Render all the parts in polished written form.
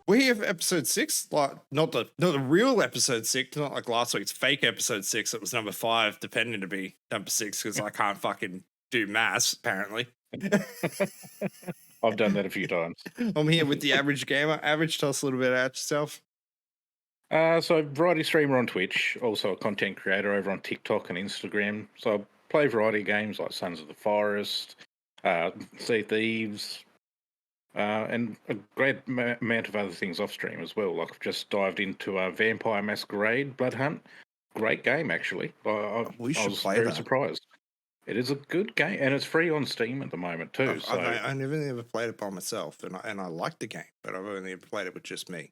We have episode 6, like not the real episode 6, not like last week's fake episode 6 that was number 5, depending to be number 6 because I can't fucking do maths, apparently. I've done that a few times. I'm here with the average gamer. Average, tell us a little bit about yourself. So variety streamer on Twitch, also a content creator over on TikTok and Instagram. So I play variety games like Sons of the Forest, Sea Thieves, and a great amount of other things off stream as well. Like I've just dived into Vampire Masquerade Blood Hunt. Great game, actually. We I should was play very that. surprised. It is a good game, and it's free on Steam at the moment too. I never played it by myself, and I liked the game, but I've only ever played it with just me.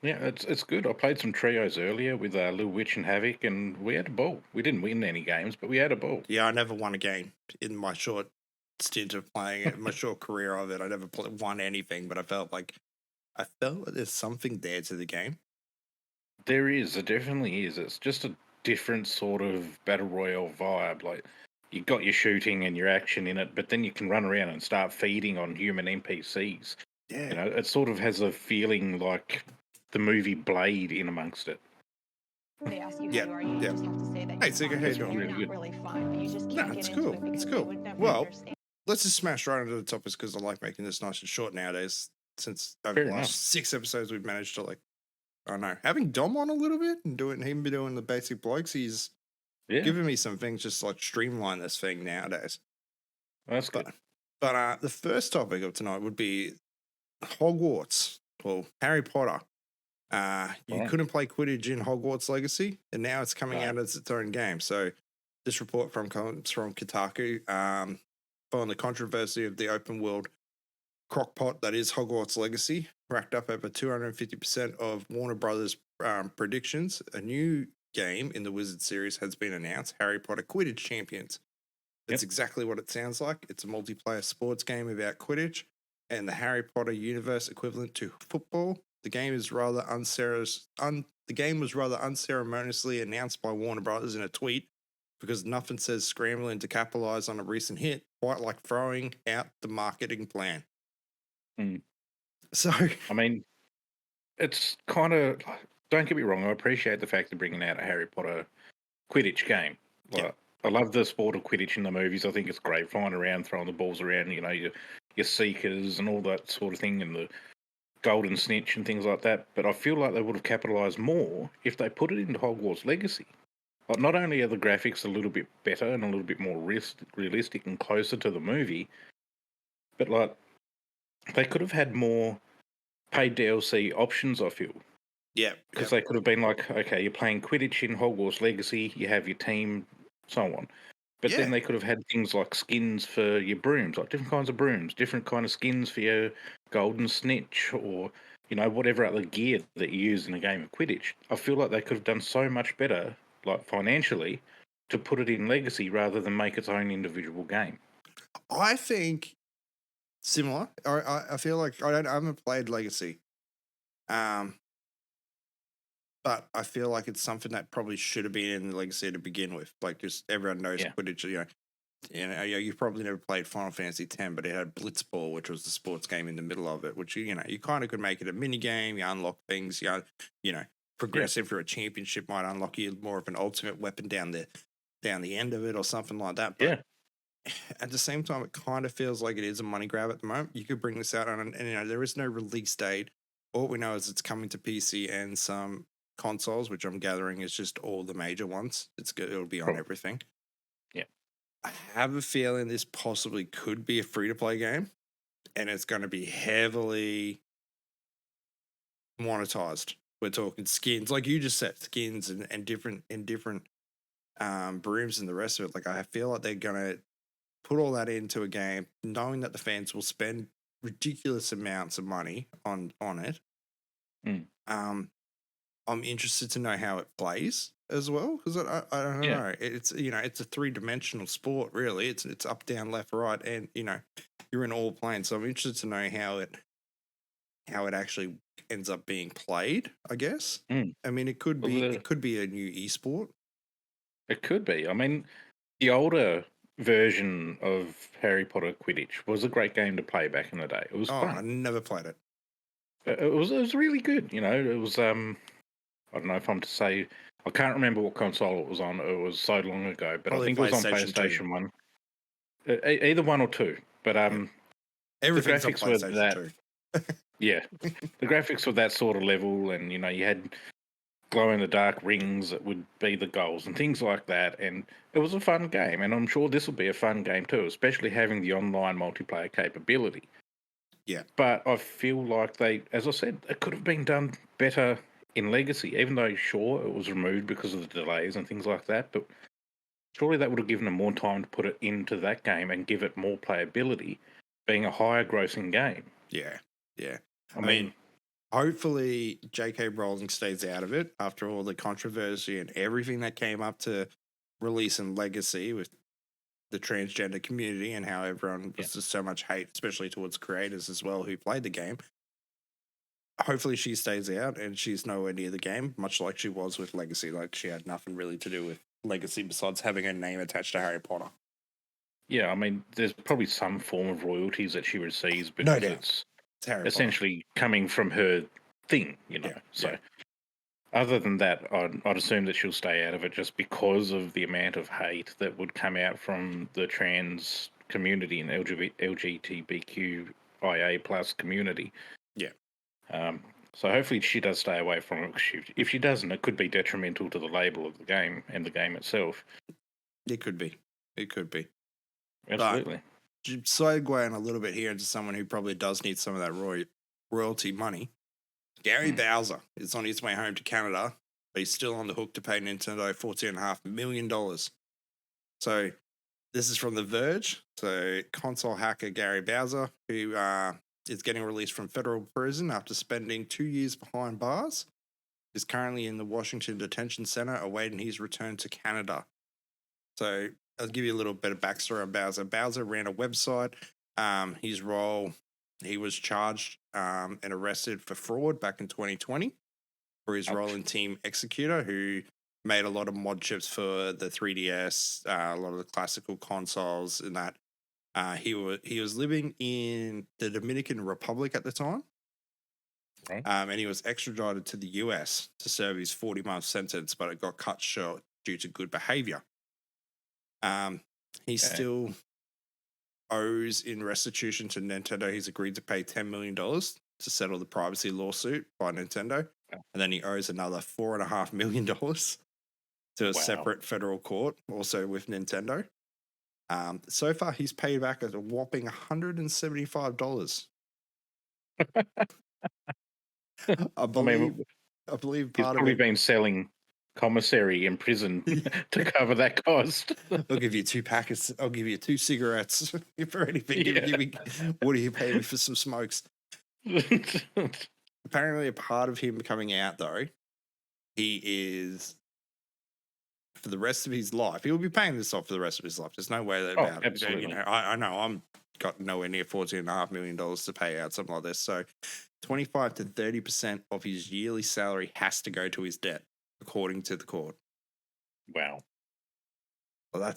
Yeah, it's good. I played some trios earlier with Lil Witch and Havoc, and we had a ball. We didn't win any games, but we had a ball. Yeah, I never won a game in my short stint of playing it, my short career of it. I never won anything, but I felt like there's something there to the game. There definitely is. It's just a different sort of battle royale vibe. Like you got your shooting and your action in it, but then you can run around and start feeding on human NPCs. Yeah, You know, it sort of has a feeling like the movie Blade in amongst it. They ask you Yeah, how you are, you yeah. just have to say that Hey, you're Sika, fine. how you It's doing? Really not good. really fine, but you just No, can't it's get into cool. it because It's you cool. would never Well, understand. let's just smash right into the topics because I like making this nice and short nowadays. Since over Fair the enough. last 6 episodes, we've managed to I don't know, having Dom on a little bit and him be doing the basic blokes. He's Yeah, giving me some things just like streamline this thing nowadays. that's good. But the first topic of tonight would be Hogwarts or Harry Potter. You Right. couldn't play Quidditch in Hogwarts Legacy, and now it's coming No. out as its own game. So this report comes from Kotaku, following the controversy of the open world crockpot that is Hogwarts Legacy, racked up over 250% of Warner Brothers predictions. A new game in the Wizard series has been announced, Harry Potter Quidditch Champions. That's exactly what it sounds like. It's a multiplayer sports game about Quidditch and the Harry Potter universe equivalent to football. The game was rather unceremoniously announced by Warner Brothers in a tweet because nothing says scrambling to capitalize on a recent hit quite like throwing out the marketing plan. Mm. So, I mean, it's kind of. Don't get me wrong. I appreciate the fact they're bringing out a Harry Potter Quidditch game. Yeah. Like, I love the sport of Quidditch in the movies. I think it's great flying around, throwing the balls around. You know, your seekers and all that sort of thing, and the golden snitch and things like that. But I feel like they would have capitalized more if they put it into Hogwarts Legacy. Like, not only are the graphics a little bit better and a little bit more realistic and closer to the movie, but like they could have had more paid DLC options, I feel. yeah. Because they could have been like, okay, you're playing Quidditch in Hogwarts Legacy, you have your team, so on. But then Yeah. they could have had things like skins for your brooms, like different kinds of brooms, different kind of skins for your golden snitch, or you know whatever other gear that you use in a game of Quidditch. I feel like they could have done so much better, like financially, to put it in Legacy rather than make its own individual game. I think similar. I feel like I haven't played Legacy. But I feel like it's something that probably should have been in the Legacy to begin with. Like, just everyone knows Yeah. Quidditch. You probably never played Final Fantasy X, but it had Blitzball, which was the sports game in the middle of it. Which you kind of could make it a mini game. You unlock things. Progressive through a championship might unlock you more of an ultimate weapon down the end of it or something like that. But Yeah. at the same time, it kind of feels like it is a money grab at the moment. You could bring this out and there is no release date. All we know is it's coming to PC and some consoles, which I'm gathering is just all the major ones. It'll be on Probably. everything. Yeah. I have a feeling this possibly could be a free-to-play game, and it's going to be heavily monetized. We're talking skins, like you just said, skins and different brooms and the rest of it. Like, I feel like they're going to put all that into a game, knowing that the fans will spend ridiculous amounts of money on it. Mm. I'm interested to know how it plays as well, because I don't Yeah. know. It's it's a 3-dimensional sport, really. It's up, down, left, right, and you're in all planes. So I'm interested to know how it actually ends up being played. I guess. Mm. I mean, it could Well, be a new esport. It could be. I mean, the older version of Harry Potter Quidditch was a great game to play back in the day. It was Oh, I fun. never played it. It was really good. It was I don't know if I'm to say I can't remember what console it was on. It was so long ago, but I Probably think it was on PlayStation 2. PlayStation 1. Either one or two. But Yeah. the Everything's on graphics were PlayStation that 2. yeah, the graphics were that sort of level, and you had glow in the dark rings that would be the goals and things like that. And it was a fun game, and I'm sure this will be a fun game too, especially having the online multiplayer capability. Yeah. But I feel like as I said, it could have been done better in Legacy, even though sure it was removed because of the delays and things like that. But surely that would have given them more time to put it into that game and give it more playability, being a higher grossing game. Yeah. Yeah. I I mean, mean, hopefully J.K. Rowling stays out of it after all the controversy and everything that came up to release in Legacy with the transgender community and how everyone was just so much hate, especially towards creators as well who played the game. Hopefully she stays out and she's nowhere near the game, much like she was with Legacy. Like she had nothing really to do with Legacy besides having her name attached to Harry Potter. yeah, I mean, there's probably some form of royalties that she receives No because doubt. it's It's Harry Potter. essentially coming from her thing, Yeah, So, yeah. other than that, I'd assume that she'll stay out of it just because of the amount of hate that would come out from the trans community and LGBTQIA plus community. Yeah. So hopefully she does stay away from it. If she doesn't, it could be detrimental to the label of the game and the game itself. It could be. It could be. Absolutely. Segueing a little bit here into someone who probably does need some of that royalty money. Gary Bowser is on his way home to Canada, but he's still on the hook to pay Nintendo $14.5 million. So this is from The Verge. So console hacker Gary Bowser, who is getting released from federal prison after spending 2 years behind bars, is currently in the Washington Detention Center awaiting his return to Canada. So I'll give you a little bit of backstory on Bowser. Bowser ran a website. His role, he was charged and arrested for fraud back in 2020 for his role in Team Executor, who made a lot of mod chips for the 3DS, a lot of the classical consoles, and that. He was living in the Dominican Republic at the time, Right. and he was extradited to the US to serve his 40-month sentence, but it got cut short due to good behavior. He still owes in restitution to Nintendo. He's agreed to pay $10 million to settle the privacy lawsuit by Nintendo. And then he owes another $4.5 million to a separate federal court, also with Nintendo. So far, he's paid back a whopping $175. I believe he's part of probably it. been selling commissary in prison to cover that cost. I'll give you 2 packets. I'll give you 2 cigarettes for anything. Give me, what do you pay me for some smokes? Apparently, a part of him coming out, though, he is, for the rest of his life, he will be paying this off for the rest of his life. There's no way that about absolutely. it. I know I'm got nowhere near $14.5 million to pay out something like this. So 25 to 30% of his yearly salary has to go to his debt, according to the court. Wow. Well,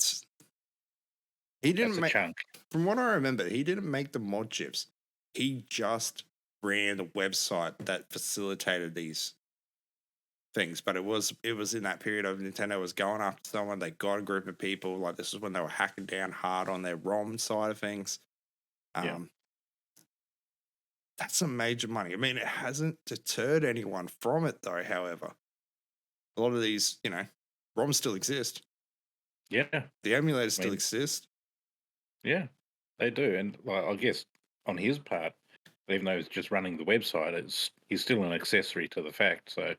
he didn't make, chunk. From what I remember, he didn't make the mod chips. He just ran the website that facilitated these things. But it was in that period of Nintendo was going after someone. They got a group of people. Like this is when they were hacking down hard on their ROM side of things. That's some major money. I mean, it hasn't deterred anyone from it, though. However, a lot of these, ROMs still exist. Yeah. The emulators still exist. Yeah, they do. And I guess on his part, even though he's just running the website, he's still an accessory to the fact. So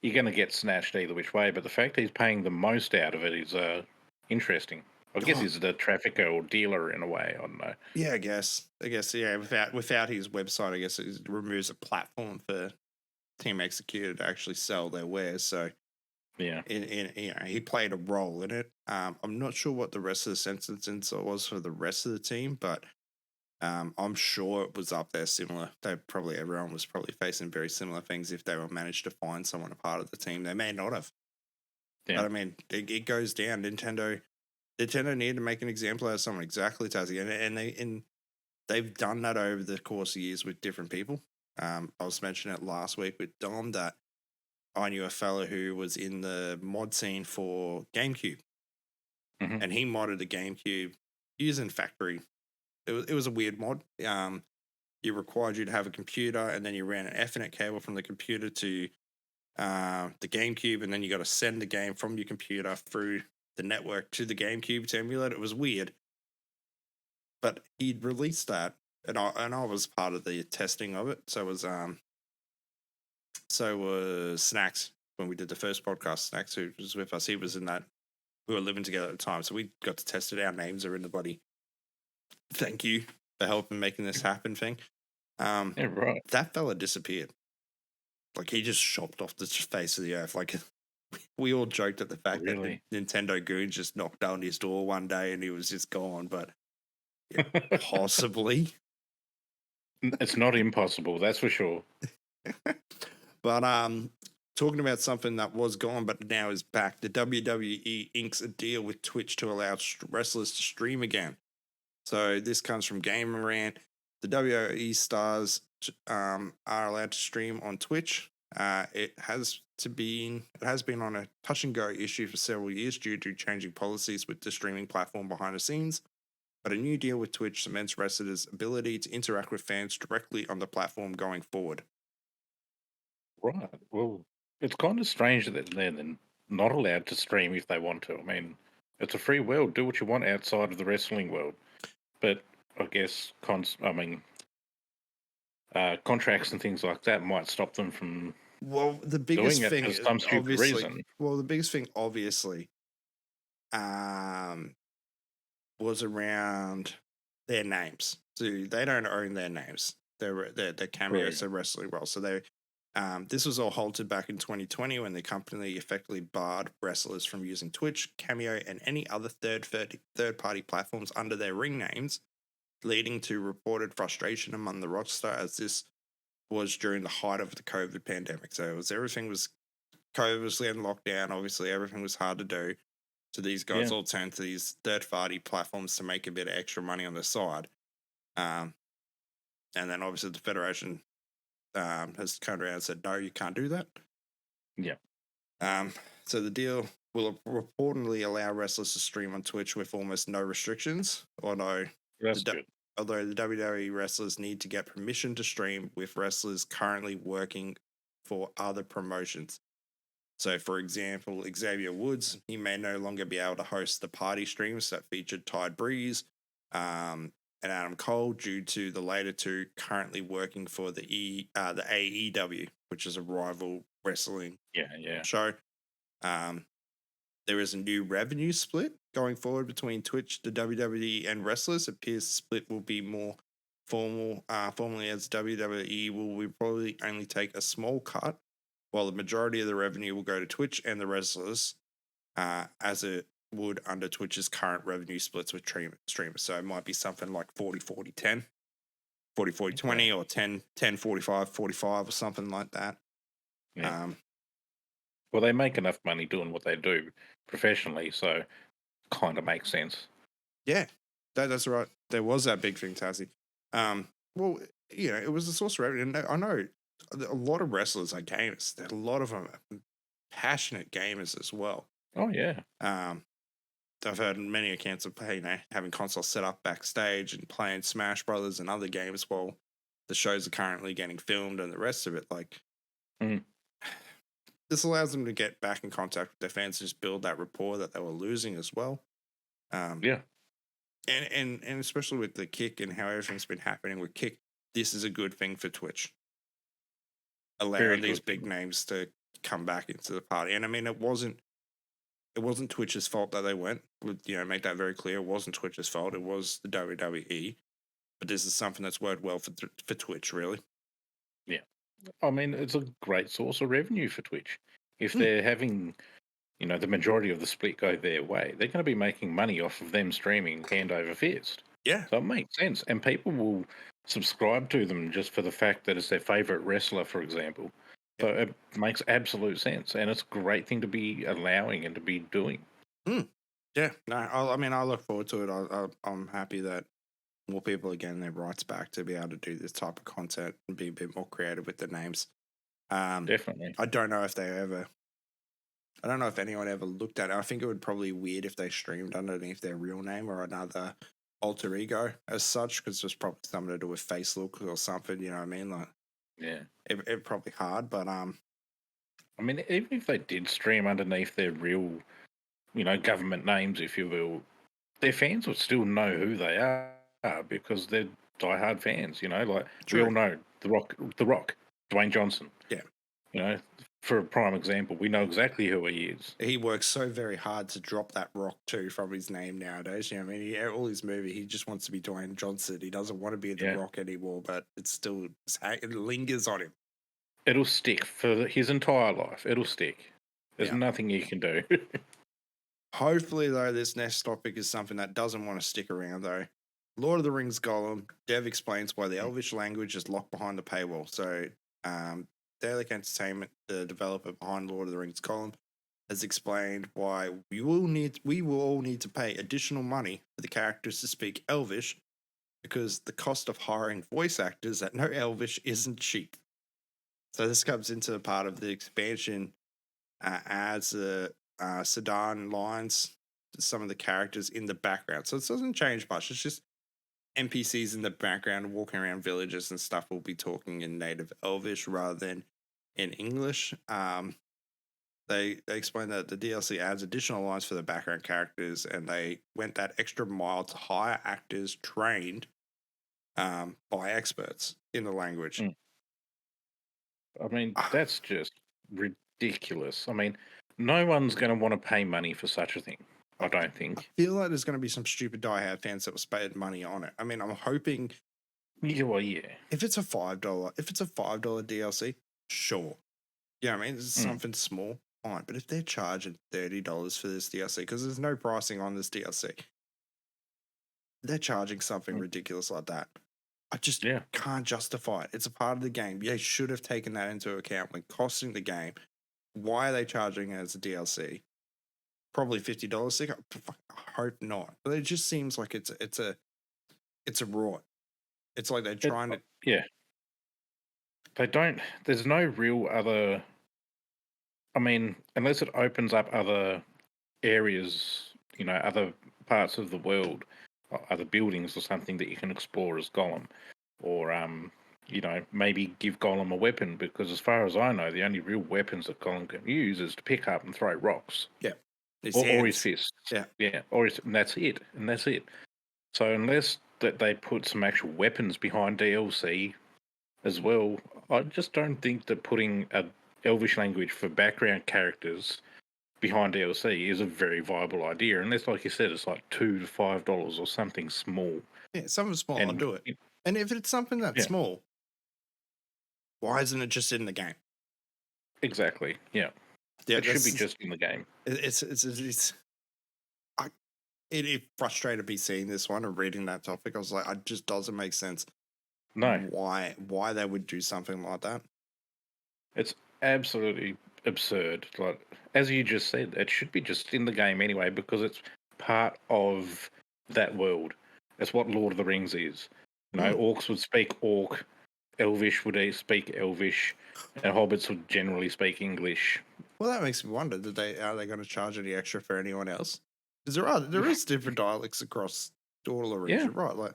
you're going to get snatched either which way. But the fact he's paying the most out of it is interesting. I guess he's the trafficker or dealer in a way. I don't know. Yeah, I guess. Yeah. Without his website, I guess it removes a platform for Team Executor to actually sell their wares. So yeah, he played a role in it. I'm not sure what the rest of the sentence was for the rest of the team, but I'm sure it was up there similar. Everyone was probably facing very similar things if they were managed to find someone a part of the team. They may not have. Yeah. But I mean, it goes down. Nintendo needed to make an example out of someone exactly, Tazzy, and they've done that over the course of years with different people. I was mentioning it last week with Dom that I knew a fella who was in the mod scene for GameCube, Mhm. and he modded a GameCube using Factory. It was a weird mod. It required you to have a computer, and then you ran an Ethernet cable from the computer to the GameCube, and then you got to send the game from your computer through the network to the GameCube to emulate. It was weird, but he'd released that, and I was part of the testing of it. So was Snacks when we did the first podcast. Snacks, who was with us, he was in that. We were living together at the time, so we got to test it. Our names are in the bloody thank you for helping making this happen thing. Yeah, right. That fella disappeared. Like, he just chopped off the face of the earth. Like, we all joked at the fact Really? that Nintendo Goons just knocked down his door one day and he was just gone. But possibly. It's not impossible, that's for sure. But talking about something that was gone but now is back, the WWE inks a deal with Twitch to allow wrestlers to stream again. So this comes from Gamer Rant. The WWE stars are allowed to stream on Twitch. It has been on a touch and go issue for several years due to changing policies with the streaming platform behind the scenes. But a new deal with Twitch cements wrestlers' ability to interact with fans directly on the platform going forward. Right. Well, it's kind of strange that they're not allowed to stream if they want to. I mean, it's a free world. Do what you want outside of the wrestling world. But I guess contracts and things like that might stop them from Well, the doing biggest it thing for is some stupid obviously. reason. Well, the biggest thing obviously was around their names. So they don't own their names. They're cameos, True. they're wrestling roles. So they this was all halted back in 2020 when the company effectively barred wrestlers from using Twitch, Cameo, and any other third-party platforms under their ring names, leading to reported frustration among the roster as this was during the height of the COVID pandemic. So everything was COVID was in lockdown. Obviously, everything was hard to do. So these guys Yeah. all turned to these third-party platforms to make a bit of extra money on the side. And then obviously the Federation has come around and said, no, you can't do that. Yeah. So the deal will reportedly allow wrestlers to stream on Twitch with almost no restrictions. Although That's good. the WWE wrestlers need to get permission to stream with wrestlers currently working for other promotions. So, for example, Xavier Woods, he may no longer be able to host the party streams that featured Tide Breeze and Adam Cole due to the later two currently working for the AEW, which is a rival wrestling Yeah. show. There is a new revenue split going forward between Twitch, the WWE, and wrestlers. It appears the split will be more formally as WWE will probably only take a small cut, while the majority of the revenue will go to Twitch and the wrestlers, as it would under Twitch's current revenue splits with streamers. So it might be something like 40-40-10, 40-40-20, or 10-45-45 or something like that. Yeah. Well, they make enough money doing what they do professionally, so kind of makes sense. Yeah, that's right. There was that big thing, Tassie. Well, it was a source of revenue. And I know a lot of wrestlers are gamers. A lot of them are passionate gamers as well. Oh, yeah. I've heard many accounts of having consoles set up backstage and playing Smash Brothers and other games while the shows are currently getting filmed and the rest of it. Like, this allows them to get back in contact with their fans and just build that rapport that they were losing as well. Yeah. And especially with the Kick and how everything's been happening with Kick, this is a good thing for Twitch. Allowing these big names to come back into the party. And I mean, it wasn't Twitch's fault that they went. Make that very clear. It wasn't Twitch's fault. It was the WWE. But this is something that's worked well for Twitch, really. Yeah. I mean, it's a great source of revenue for Twitch. If they're having, the majority of the split go their way, they're going to be making money off of them streaming hand over fist. Yeah. So it makes sense. And people will subscribe to them just for the fact that it's their favorite wrestler, for example. So it makes absolute sense. And it's a great thing to be allowing and to be doing. Yeah. No, I look forward to it. I'm happy that more people are getting their rights back to be able to do this type of content and be a bit more creative with the names. Definitely. I don't know if I don't know if anyone ever looked at it. I think it would probably be weird if they streamed underneath their real name or another alter ego as such, because there's probably something to do with face look or something. You know what I mean? Like, Yeah. it probably hard, but I mean, even if they did stream underneath their real, government names, if you will, their fans would still know who they are because they're diehard fans. Like we all True. know The Rock, Dwayne Johnson. Yeah. For a prime example, we know exactly who he is. He works so very hard to drop that rock too from his name nowadays. You know what I mean? All his movie, he just wants to be Dwayne Johnson. He doesn't want to be the Yeah. Rock anymore, but it lingers on him. It'll stick for his entire life. It'll stick. There's Yeah. nothing you can do. Hopefully, though, this next topic is something that doesn't want to stick around, though. Lord of the Rings Gollum, Dev explains why the Elvish language is locked behind the paywall. So, Dalek Entertainment, the developer behind Lord of the Rings Gollum, has explained why we will all need to pay additional money for the characters to speak Elvish, because the cost of hiring voice actors that know Elvish isn't cheap. So this comes into part of the expansion as the Sedan lines to some of the characters in the background. So it doesn't change much. It's just NPCs in the background walking around villages and stuff will be talking in native Elvish rather than in English. They explain that the DLC adds additional lines for the background characters, and they went that extra mile to hire actors trained by experts in the language. Mm. I mean, that's just ridiculous. I mean, no one's going to want to pay money for such a thing, I don't think. I feel like there's going to be some stupid diehard fans that will spend money on it. I mean, I'm hoping Yeah. if it's a $5 DLC, sure. Yeah, I mean, it's something small, fine. But if they're charging $30 for this DLC, because there's no pricing on this DLC, they're charging something ridiculous like that. I just can't justify it. It's a part of the game. They should have taken that into account when costing the game. Why are they charging it as a DLC? Probably $50. I hope not. But it just seems like it's a rort. It's like they're trying to. Yeah. They don't. There's no real other. I mean, unless it opens up other areas, other parts of the world, other buildings or something that you can explore as Gollum, or maybe give Gollum a weapon, because as far as I know, the only real weapons that Gollum can use is to pick up and throw rocks. Yeah. Or his fists. Yeah. Yeah. And that's it. So unless that they put some actual weapons behind DLC as well, I just don't think that putting a Elvish language for background characters behind DLC is a very viable idea, unless, like you said, it's like $2 to $5 or something small. Yeah, something small, I'll do it. And if it's something that's small, why isn't it just in the game? Exactly. Yeah. It should be just in the game. It frustrated me seeing this one and reading that topic. I was like, it just doesn't make sense. No. Why they would do something like that? It's absolutely absurd. Like, as you just said, it should be just in the game anyway, because it's part of that world. It's what Lord of the Rings is. Orcs would speak Orc, Elvish would speak Elvish, and Hobbits would generally speak English. Well, that makes me wonder: are they going to charge any extra for anyone else? Because there is different dialects across all the region, right? Like,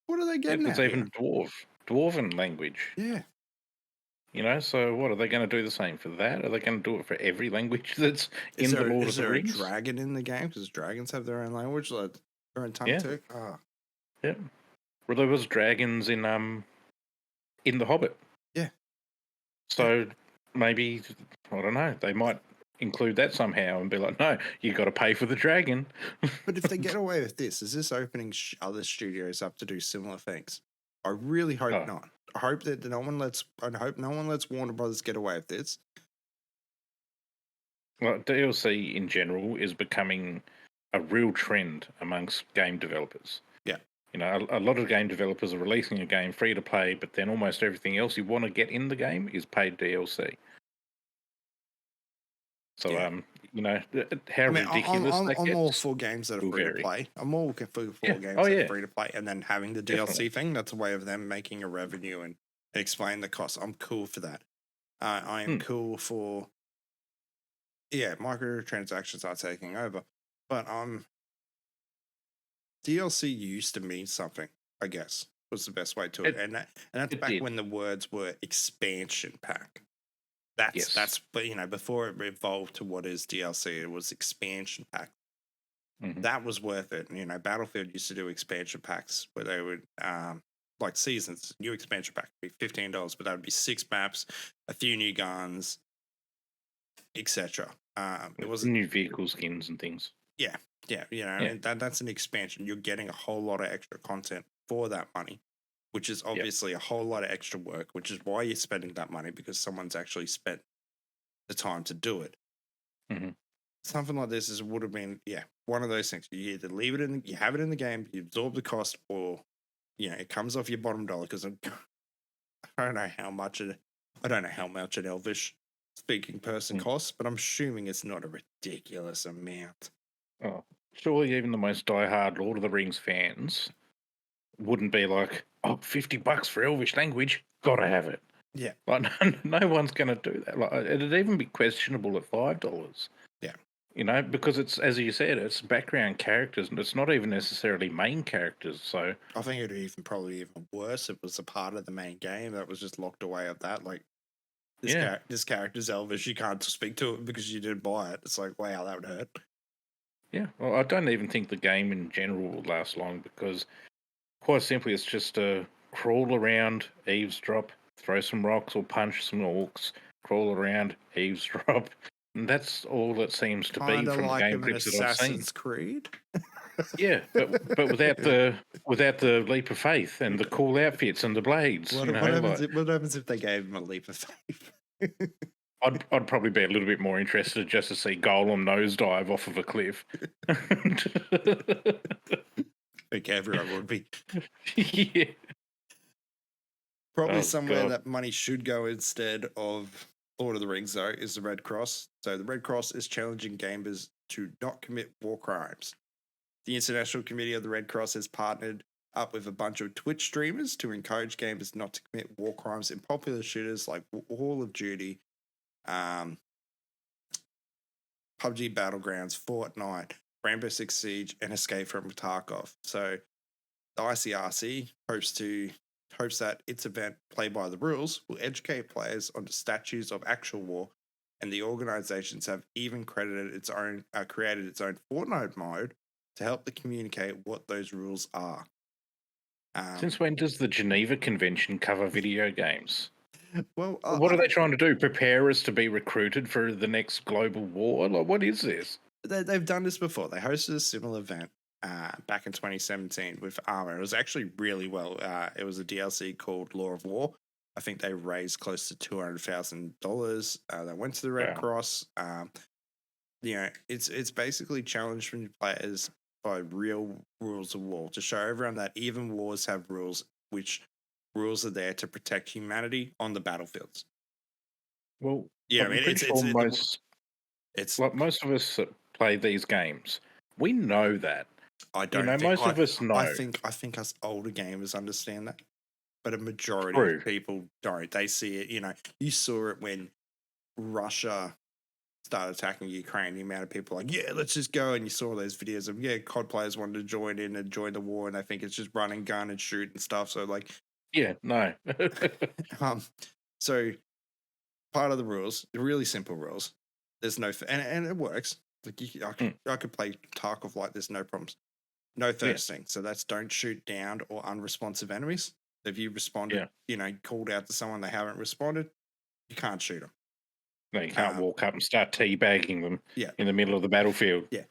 what are they getting? There's even dwarven language. Yeah. So what are they going to do the same for that? Are they going to do it for every language that's in the Lord of the Rings? Is there a dragon in the game? Because dragons have their own language, like their own tongue too. Yeah. Well, there was dragons in The Hobbit. Yeah. So maybe, I don't know, they might include that somehow and be like, no, you got to pay for the dragon. But if they get away with this, is this opening other studios up to do similar things? I really hope not. I hope that no one lets Warner Brothers get away with this. Well, DLC in general is becoming a real trend amongst game developers. Yeah. A lot of game developers are releasing a game free to play, but then almost everything else you want to get in the game is paid DLC. So, Yeah. how I mean, ridiculous that I'm all gets for games that are will free to vary. play. I'm all for Yeah. games Oh, that are yeah. free to play, and then having the Definitely. DLC thing. That's a way of them making a revenue and explain the cost. I'm cool for that. I am Hmm. cool for microtransactions are taking over, but DLC used to mean something. I guess was the best way to it, It and that's it back did. when the words were expansion pack. Yes. But before it evolved to what is DLC, it was expansion pack. Mhm. That was worth it. Battlefield used to do expansion packs where they would like seasons, new expansion pack would be $15, but that would be 6 maps, a few new guns, etc. It wasn't New vehicle skins and things. yeah, Yeah. and that's an expansion. You're getting a whole lot of extra content for that money, which is obviously a whole lot of extra work, which is why you're spending that money because someone's actually spent the time to do it. Mhm. Something like this would have been one of those things. You either leave it you have it in the game, you absorb the cost, or it comes off your bottom dollar because I don't know how much an Elvish speaking person Mm. costs, but I'm assuming it's not a ridiculous amount. Oh, surely even the most diehard Lord of the Rings fans wouldn't be like, oh, $50 for Elvish language, gotta have it. Yeah. Like, no one's going to do that. Like, it'd even be questionable at $5. Yeah. Because it's, as you said, it's background characters, and it's not even necessarily main characters. So I think it'd probably even worse. It was a part of the main game that was just locked away at that. Like this character's Elvish, you can't speak to it because you didn't buy it. It's like, wow, that would hurt. yeah, well, I don't even think the game in general will last long because, quite simply, it's just a crawl around, eavesdrop, throw some rocks or punch some orcs, crawl around, eavesdrop. And that's all it seems to be Kind of from the like game an clips that I've seen. Assassin's Creed. Yeah, but without the leap of faith and the cool outfits and the blades. What happens if they gave him a leap of faith? I'd probably be a little bit more interested just to see Golem nosedive off of a cliff. I think everyone would be. Yeah. Probably Oh, somewhere God. that money should go instead of Lord of the Rings, though, is the Red Cross. So the Red Cross is challenging gamers to not commit war crimes. The International Committee of the Red Cross has partnered up with a bunch of Twitch streamers to encourage gamers not to commit war crimes in popular shooters like Call of Duty, PUBG Battlegrounds, Fortnite, Rainbow Six Siege, and Escape from Tarkov. So the ICRC hopes that its event, Play by the Rules, will educate players on the statutes of actual war, and the organizations have even created its own Fortnite mode to help to communicate what those rules are. Since when does the Geneva Convention cover video games? Well, What are they trying to do? Prepare us to be recruited for the next global war? Like, what is this? they've done this before. They hosted a similar event back in 2017 with Armor. It was actually really well. It was a DLC called Law of War. I think they raised close to $200,000. That went to the Red Wow. Cross. It's basically challenging players by real rules of war to show everyone that even wars have rules, which rules are there to protect humanity on the battlefields. Well, Yeah, I'm I mean, pretty sure it's most of us that play these games, we know that. I don't think most of us know. I think us older gamers understand that, but a majority True. of people don't. They see it. You saw it when Russia started attacking Ukraine. The amount of people like, yeah, let's just go. And you saw those videos of COD players wanted to join in and join the war, and they think it's just run and gun and shoot and stuff. So like, Yeah, no. so part of the rules, the really simple rules. There's no and it works. Like I could play Tarkov like this, no problems. No thirsting. So that's don't shoot downed or unresponsive enemies. If you responded, called out to someone, they haven't responded, you can't shoot them. No, you can't walk up and start teabagging them in the middle of the battlefield. Yeah.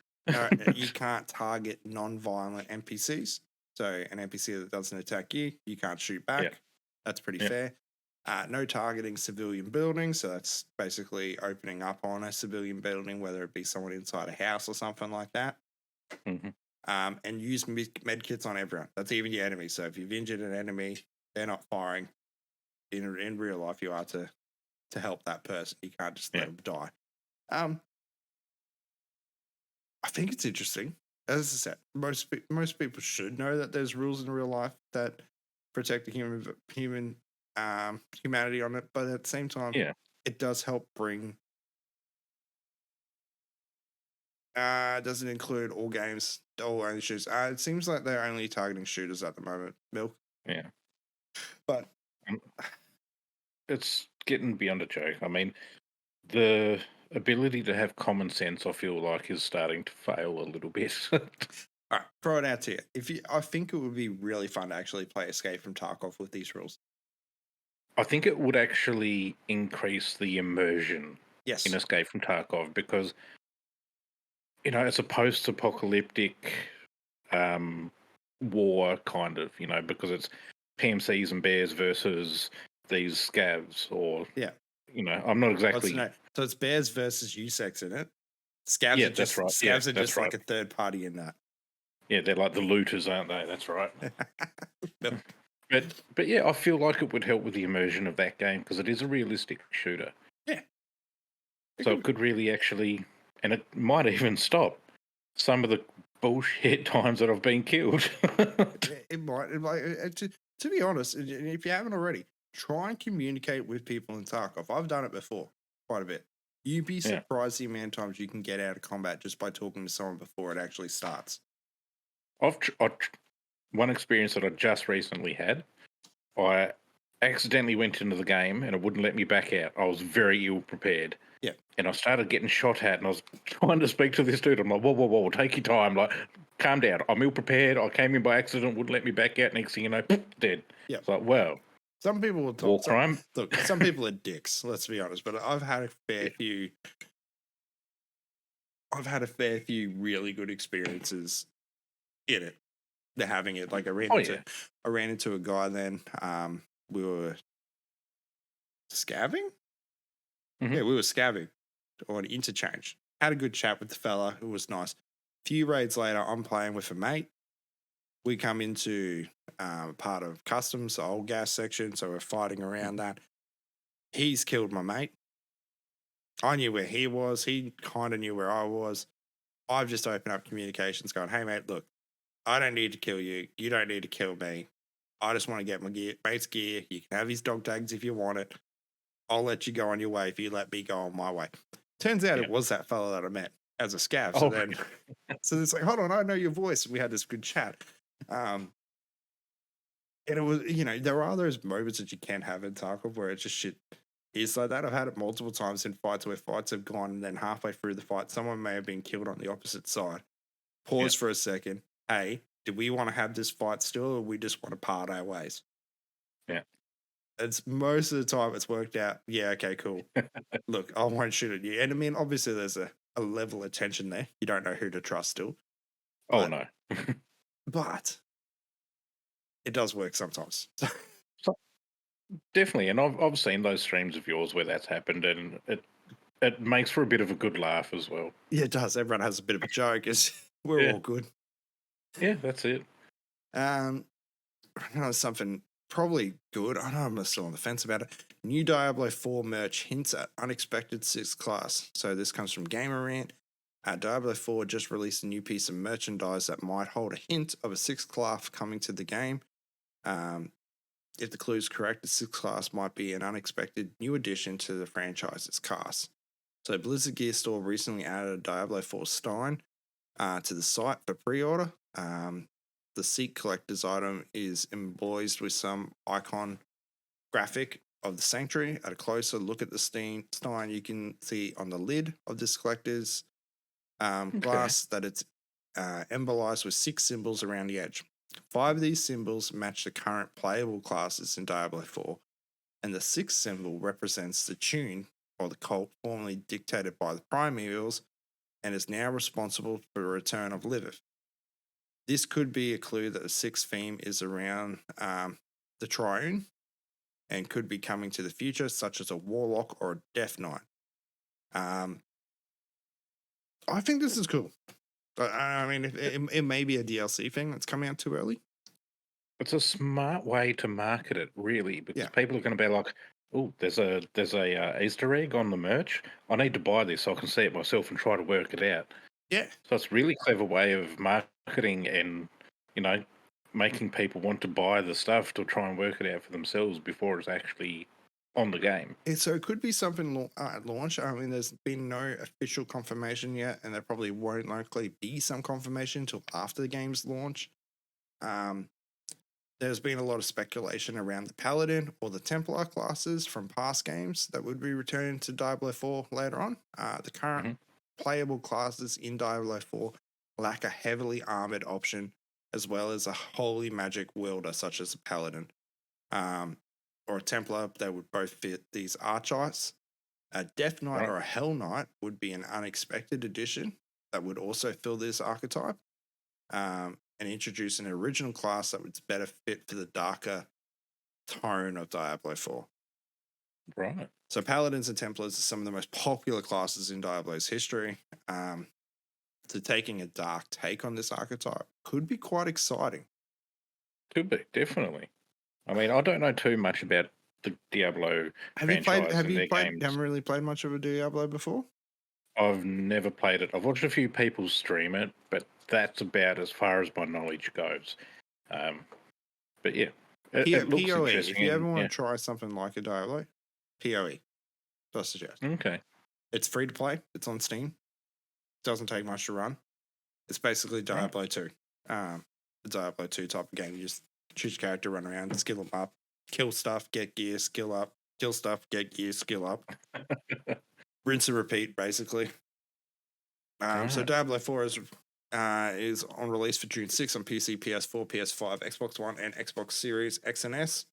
You can't target non-violent NPCs. So an NPC that doesn't attack you, you can't shoot back. Yeah. That's pretty fair. No targeting civilian buildings. So that's basically opening up on a civilian building, whether it be someone inside a house or something like that. Mm-hmm. And use med kits on everyone. That's even your enemy. So if you've injured an enemy, they're not firing. In real life, you are to help that person. You can't just let them die. I think it's interesting. As I said, most people should know that there's rules in real life that protect the humanity on it, but at the same time, Yeah. it does help bring. Doesn't include all games, all only shooters. It seems like they're only targeting shooters at the moment, Milk. Yeah. But Um, It's getting beyond a joke. I mean, the ability to have common sense, I feel like, is starting to fail a little bit. all right, throw it out to you. I think it would be really fun to actually play Escape from Tarkov with these rules. I think it would actually increase the immersion Yes. in Escape from Tarkov because, it's a post-apocalyptic war kind of, because it's PMCs and bears versus these scavs, or Yeah. I'm not exactly. So it's bears versus USEX in it. Scavs Yeah, are just that's right. Scavs Yeah, are that's just right. like a third party in that. Yeah, they're like the looters, aren't they? That's right. But But yeah, I feel like it would help with the immersion of that game because it is a realistic shooter. Yeah. So it could really actually, and it might even stop some of the bullshit times that I've been killed. it might. To be honest, if you haven't already, try and communicate with people in Tarkov. I've done it before, quite a bit. You'd be Yeah. surprised the amount of times you can get out of combat just by talking to someone before it actually starts. One experience that I just recently had, I accidentally went into the game and it wouldn't let me back out. I was very ill prepared. Yeah. And I started getting shot at and I was trying to speak to this dude. I'm like, whoa, take your time. Like, calm down. I'm ill prepared. I came in by accident, wouldn't let me back out. Next thing you know, dead. Yeah. It's like, wow. Some people will War talk. crime. Look, some people are dicks, let's be honest, but I've had a fair few. I've had a fair few really good experiences in it. They're having it. Like I ran into a guy then. We were scavving. Mhm. Yeah, we were scavving on interchange. Had a good chat with the fella. It was nice. Few raids later, I'm playing with a mate. We come into part of customs, the old gas section, so we're fighting around that. He's killed my mate. I knew where he was. He kind of knew where I was. I've just opened up communications going, hey, mate, look, I don't need to kill you. You don't need to kill me. I just want to get my mate's gear. You can have his dog tags if you want it. I'll let you go on your way if you let me go on my way. Turns out it was that fella that I met as a scav. So then, so it's like, hold on, I know your voice. We had this good chat. And it was, there are those moments that you can have in Tarkov where it's just shit is like that. I've had it multiple times in fights where fights have gone and then halfway through the fight, someone may have been killed on the opposite side. Pause for a second. Hey, do we want to have this fight still or we just want to part our ways? Yeah. It's most of the time it's worked out. Yeah, okay, cool. Look, I won't shoot at you. And I mean, obviously there's a level of tension there. You don't know who to trust still. Oh, no. But it does work sometimes. Definitely. And I've seen those streams of yours where that's happened and it makes for a bit of a good laugh as well. Yeah, it does. Everyone has a bit of a joke. We're all good. Yeah, that's it. Something probably good. I know I'm still on the fence about it. New Diablo 4 merch hints at unexpected 6th class. So this comes from Gamer Rant. Diablo 4 just released a new piece of merchandise that might hold a hint of a 6th class coming to the game. If the clue is correct, the 6th class might be an unexpected new addition to the franchise's cast. So Blizzard Gear Store recently added a Diablo 4 Stein to the site for pre-order. The Seek Collector's item is embossed with some icon graphic of the Sanctuary. At a closer look at the Stein, you can see on the lid of this collector's glass that it's embolized with 6 symbols around the edge. 5 of these symbols match the current playable classes in Diablo 4, and the 6th symbol represents the tune or the cult formerly dictated by the Primevals and is now responsible for the return of Lilith. This could be a clue that the 6th theme is around the Triune and could be coming to the future, such as a Warlock or a Death Knight. I think this is cool. I mean, it may be a DLC thing that's coming out too early. It's a smart way to market it, really, because people are going to be like, "Oh, there's a Easter egg on the merch. I need to buy this so I can see it myself and try to work it out." Yeah, So it's really clever way of marketing and, you know, making people want to buy the stuff to try and work it out for themselves before it's actually on the game. so it could be something at launch. I mean, there's been no official confirmation yet, and there probably won't likely be some confirmation until after the game's launch. Um, there's been a lot of speculation around the Paladin or the Templar classes from past games that would be returning to Diablo 4 later on. The current Mhm. playable classes in Diablo 4 lack a heavily armored option, as well as a holy magic wielder such as a Paladin um, or a Templar that would both fit these archetypes. A Death Knight Right. or a Hell Knight would be an unexpected addition that would also fill this archetype and introduce an original class that would better fit for the darker tone of Diablo 4. Right. So Paladins and Templars are some of the most popular classes in Diablo's history. So taking a dark take on this archetype could be quite exciting. Could be, definitely. I mean, I don't know too much about the Diablo Have you played? franchise Have and you their played? games. Haven't really played much of a Diablo before. I've never played it. I've watched a few people stream it, but that's about as far as my knowledge goes. Um, but yeah, it looks PoE. interesting. If you ever And, want yeah. to try something like a Diablo, PoE. I suggest. Okay. It's free to play. It's on Steam. Doesn't take much to run. It's basically Diablo 2. The Diablo 2 type of game. You just choose your character, run around, skill them up, kill stuff, get gear, skill up, kill stuff, get gear, skill up. Rinse and repeat, basically. So Right. Diablo 4 is on release for June 6th on PC, PS4, PS5, Xbox One, and Xbox Series X and S.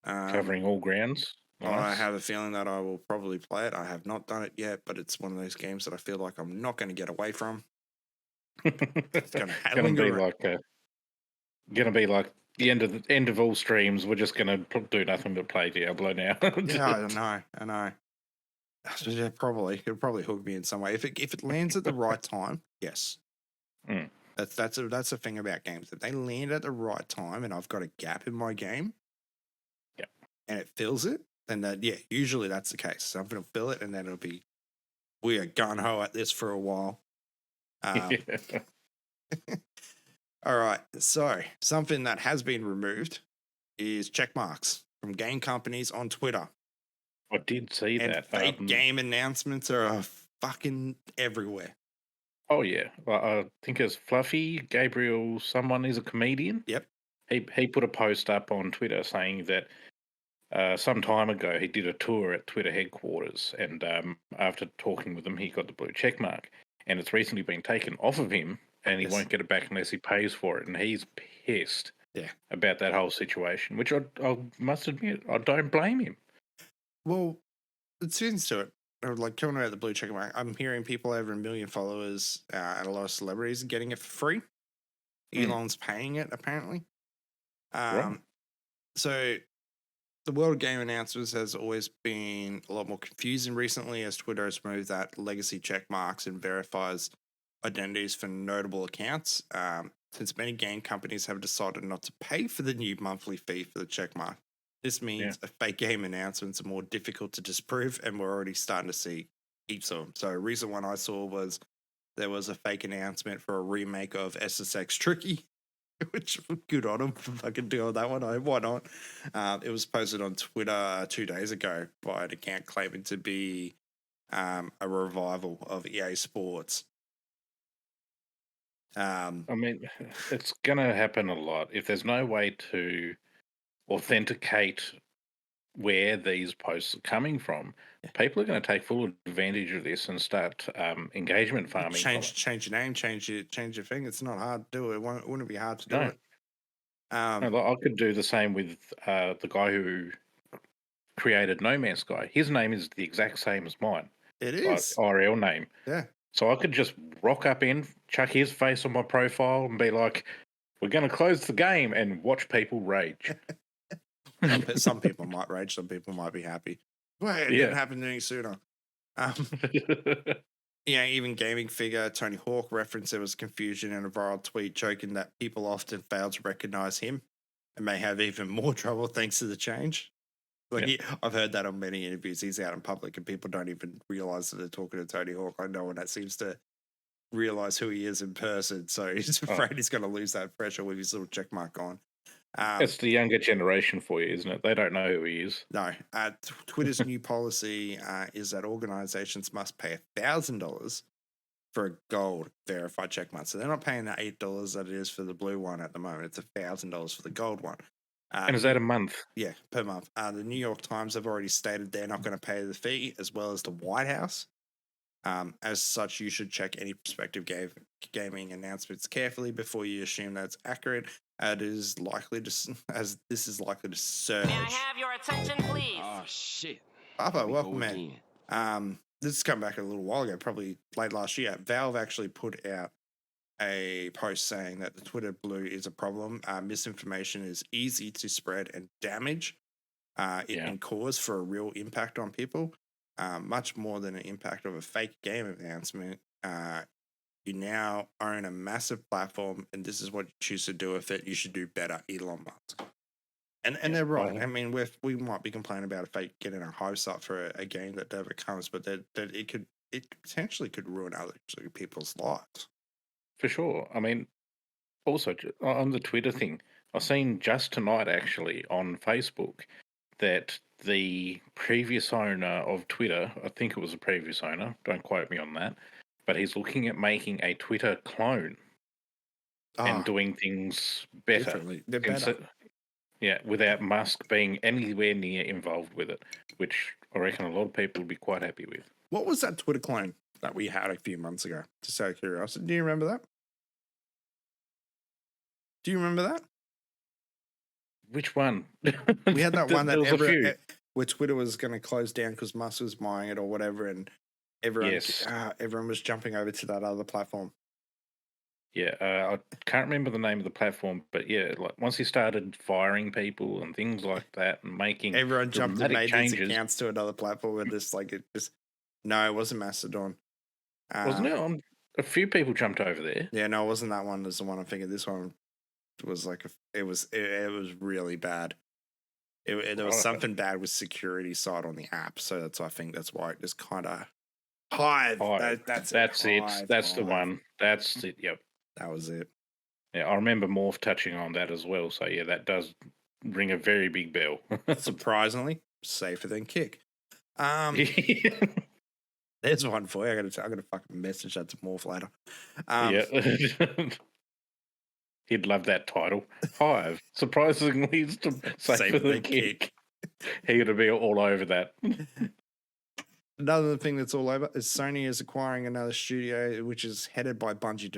Covering all grounds. I Nice. have a feeling that I will probably play it. I have not done it yet, but it's one of those games that I feel like I'm not going to get away from. It's going to Gonna linger be around. like the end of all streams. We're just gonna do nothing but play Diablo now. Yeah, I know. Yeah, it'll probably hook me in some way. If it lands at the right time, yes. Mm. That's a thing about games. If they land at the right time and I've got a gap in my game, Yeah. and it fills it, then usually that's the case. Something will fill it, and then it'll be we are gun ho at this for a while. All right. So something that has been removed is check marks from game companies on Twitter. I did see And that. fake game announcements are fucking everywhere. Oh yeah, well, I think it's Fluffy Gabriel. Someone is a comedian. Yep. He put a post up on Twitter saying that some time ago he did a tour at Twitter headquarters, and after talking with them, he got the blue check mark, and it's recently been taken off of him, and he Yes. won't get it back unless he pays for it, and he's pissed. Yeah. About that whole situation, which I must admit I don't blame him. Well, it seems to it. Like coming out of the blue check mark, I'm hearing people over 1 million followers and a lot of celebrities getting it for free. Elon's paying it apparently. Right. So the world of game announcements has always been a lot more confusing recently as Twitter has removed that legacy check marks and verifies identities for notable accounts. Since many game companies have decided not to pay for the new monthly fee for the check mark, this means fake game announcements are more difficult to disprove, and we're already starting to see heaps of them. So a recent one I saw was there was a fake announcement for a remake of SSX Tricky, which good on him for fucking doing that one. Why not? It was posted on Twitter 2 days ago by an account claiming to be a revival of EA Sports. I mean, it's going to happen a lot. If there's no way to authenticate where these posts are coming from, people are going to take full advantage of this and start engagement farming. Change your name, change your thing. It's not hard to do it. It wouldn't be hard to do No. it. I could do the same with the guy who created No Man's Sky. His name is the exact same as mine. It is. RL name. Yeah. So I could just rock up in, chuck his face on my profile and be like, we're going to close the game, and watch people rage. Some people might rage, some people might be happy. Wait, it didn't happen any sooner. Even gaming figure Tony Hawk referenced there was confusion in a viral tweet joking that people often fail to recognize him and may have even more trouble thanks to the change. I've heard that on many interviews. He's out in public and people don't even realize that they're talking to Tony Hawk. I know, and that seems to realize who he is in person, so he's afraid he's going to lose that pressure with his little check mark on. It's the younger generation for you, isn't it? They don't know who he is. No, Twitter's new policy is that organizations must pay $1,000 for a gold verified check mark. So they're not paying the $8 that it is for the blue one at the moment. It's $1,000 for the gold one. And is that a month? Yeah, per month. The New York Times have already stated they're not going to pay the fee, as well as the White House. As such, you should check any prospective gaming announcements carefully before you assume that's accurate. It is likely to, as this is likely to surge. May I have your attention, please? Oh shit. Papa, Here we welcome, go man. again. This has come back a little while ago, probably late last year. Valve actually put out a post saying that the Twitter blue is a problem. Misinformation is easy to spread and damage. It can cause for a real impact on people, much more than an impact of a fake game announcement. You now own a massive platform, and this is what you choose to do with it. You should do better, Elon Musk. And they're right. I mean, we might be complaining about a fake getting our hopes up for a game that never comes, but that it potentially could ruin other people's lives. For sure. I mean, also on the Twitter thing, I've seen just tonight actually on Facebook that the previous owner of Twitter, I think it was the previous owner, don't quote me on that, but he's looking at making a Twitter clone and doing things better. Differently. They're better. Yeah, without Musk being anywhere near involved with it, which I reckon a lot of people would be quite happy with. What was that Twitter clone that we had a few months ago? Just out of curiosity. Do you remember that? Do you remember that? Which one? We had that one that was a few. where Twitter was going to close down because Musk was buying it or whatever, and everyone was jumping over to that other platform. Yeah, I can't remember the name of the platform, but yeah, like once he started firing people and things like that and making everyone jumped and made changes, these accounts to another platform, and no, it wasn't Mastodon. Wasn't it? A few people jumped over there. Yeah, no, it wasn't that one. It's the one I'm thinking. This one was like it was really bad. There was something bad with security side on the app, so I think that's why it just kind of Hive. That's it. Hive, that's the one. That's it. Yep. That was it. Yeah, I remember Morph touching on that as well. So yeah, that does ring a very big bell. Surprisingly, safer than Kick. There's one for you. I'm gonna fucking message that to Morph later. Yeah. He'd love that title. Hive. Surprisingly, it's safer than Kick. He would be all over that. Another thing that's all over is Sony is acquiring another studio, which is headed by Bungie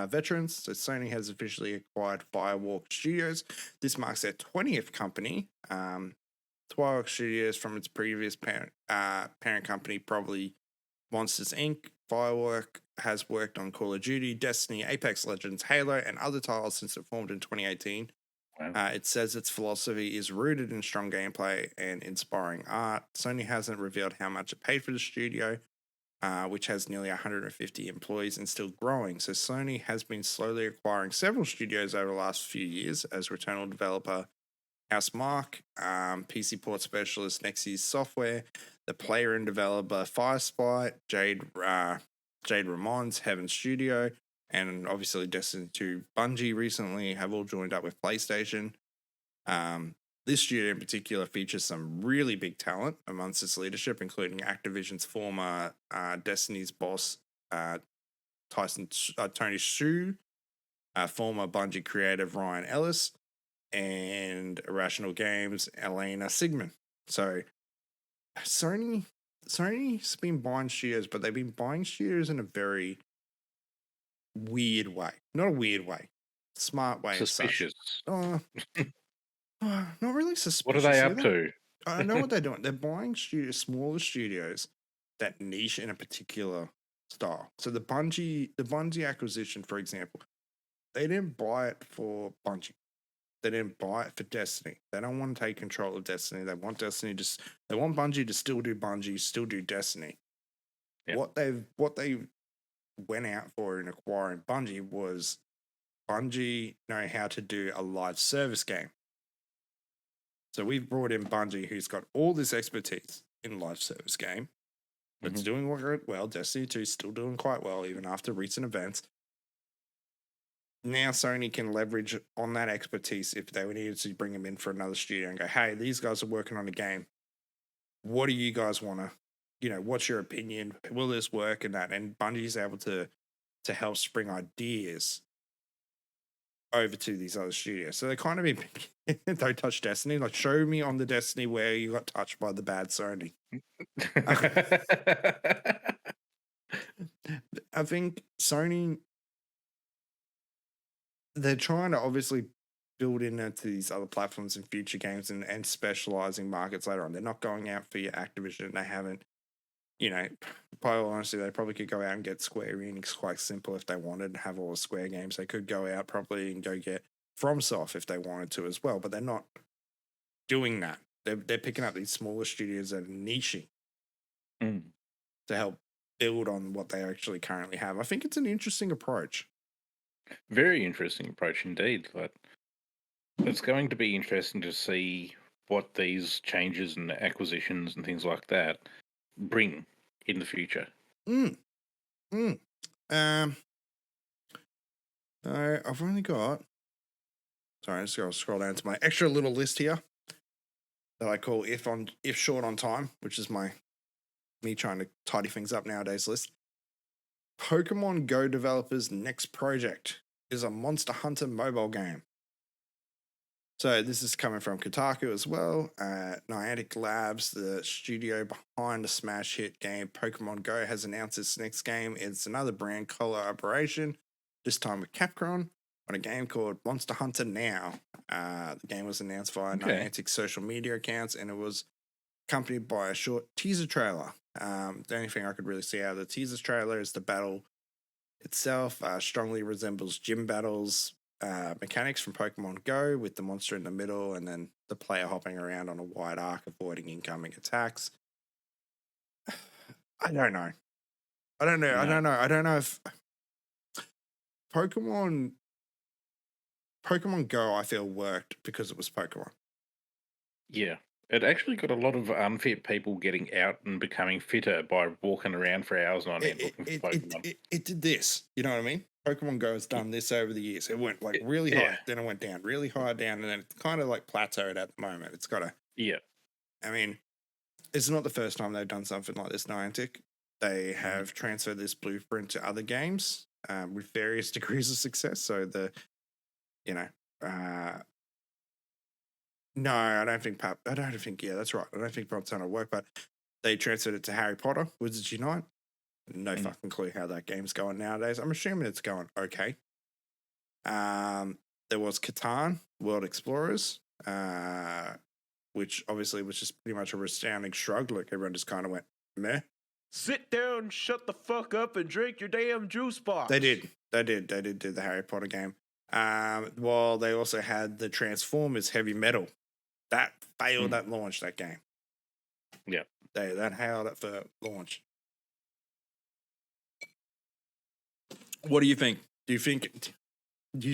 veterans. So Sony has officially acquired Firewalk Studios. This marks their 20th company. Firewalk Studios, from its previous parent company, probably Monsters Inc. Firewalk has worked on Call of Duty, Destiny, Apex Legends, Halo, and other titles since it formed in 2018. Wow. It says its philosophy is rooted in strong gameplay and inspiring art. Sony hasn't revealed how much it paid for the studio, which has nearly 150 employees and still growing. So Sony has been slowly acquiring several studios over the last few years as Returnal developer Housemarque, PC port specialist Nexus Software, the player and developer Firespite, Jade Ramon's Heaven Studio, and obviously Destiny 2 Bungie recently have all joined up with PlayStation. This studio in particular features some really big talent amongst its leadership, including Activision's former Destiny's boss, Tony Hsiu, former Bungie creative Ryan Ellis, and Irrational Games' Elena Sigmund. So Sony's been buying studios, but they've been buying studios in a very weird way. Not a weird way. Smart way. Suspicious. Not really suspicious. What are they up to? I know what they're doing. They're buying smaller studios that niche in a particular style. So the Bungie acquisition, for example, they didn't buy it for Bungie. They didn't buy it for Destiny. They don't want to take control of Destiny. They want they want Bungie to still do Bungie, still do Destiny. Yep. What they went out for in acquiring Bungie was Bungie know how to do a live service game. So we've brought in Bungie, who's got all this expertise in live service game. It's doing well. Destiny 2 is still doing quite well, even after recent events. Now Sony can leverage on that expertise if they needed to bring them in for another studio and go, hey, these guys are working on a game. What do you guys want to, what's your opinion? Will this work and that? And Bungie's able to help spring ideas over to these other studios. So they kind of don't touch Destiny. Like, show me on the Destiny where you got touched by the bad Sony. I think Sony, they're trying to obviously build into these other platforms and future games and specializing markets later on. They're not going out for your Activision. They haven't, quite honestly, they probably could go out and get Square Enix quite simple if they wanted and have all the Square games. They could go out probably and go get FromSoft if they wanted to as well, but they're not doing that. They're picking up these smaller studios that are niching to help build on what they actually currently have. I think it's an interesting approach. Very interesting approach indeed. But it's going to be interesting to see what these changes and acquisitions and things like that bring in the future. I've only got. Sorry, I'm just going to scroll down to my extra little list here that I call if short on time, which is me trying to tidy things up nowadays list. Pokemon Go developers' next project is a Monster Hunter mobile game. So this is coming from Kotaku as well. Niantic Labs, the studio behind the smash hit game Pokemon Go, has announced its next game. It's another brand collaboration, this time with Capcom, on a game called Monster Hunter Now. The game was announced via Niantic's social media accounts, and it was accompanied by a short teaser trailer. The only thing I could really see out of the teaser trailer is the battle itself strongly resembles gym battles mechanics from Pokemon Go, with the monster in the middle and then the player hopping around on a wide arc avoiding incoming attacks. I don't know. I don't know if Pokemon Go, I feel, worked because it was Pokemon. Yeah. It actually got a lot of unfit people getting out and becoming fitter by walking around for hours on end looking for Pokemon. It did this. You know what I mean? Pokemon Go has done this over the years. It went like really high, then it went down, really high down, and then it's kind of like plateaued at the moment. It's got a... Yeah. I mean, it's not the first time they've done something like this, Niantic. They have transferred this blueprint to other games with various degrees of success. So no, I don't think, yeah, that's right. I don't think Bronson will work, but they transferred it to Harry Potter, Wizards Unite. No fucking clue how that game's going nowadays. I'm assuming it's going okay. There was Catan, World Explorers, which obviously was just pretty much a resounding shrug. Like, everyone just kind of went, meh. Sit down, shut the fuck up, and drink your damn juice box. They did do the Harry Potter game. Well, they also had the Transformers Heavy Metal. That failed at launch, that game. Yeah. That failed it for launch. What do you think? Do you